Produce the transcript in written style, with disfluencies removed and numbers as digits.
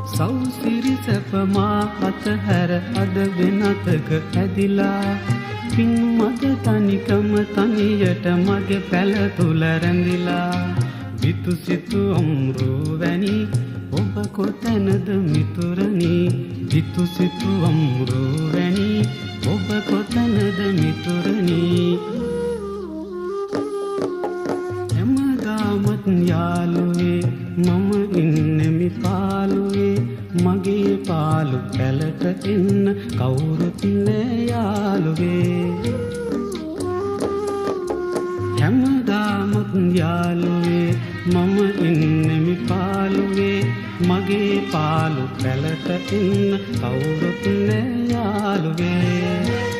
සෞසිරි සැපමා අතහැර අද වෙනතක ඇදිලා පින් මත තනිකම තනියට මගේ පැල තුල රැඳිලා විතු සිතු අම්රු වැනි ඔබ කොතැනද මිතුරනි විතු සිතු අම්රු වැනි ඔබ කොතැනද මිතුරනි හැමදාමත් යාළුවේ මම ඉන්නෙමි පාළුවේ මගේ පාළු පැලට එන්න කවුරුත් නෑ යාළුවේ හැමදාමත් යාළුවේ මම ඉන්නෙමි පාළුවේ මගේ පාළු පැලට එන්න කවුරුත් නෑ යාළුවේ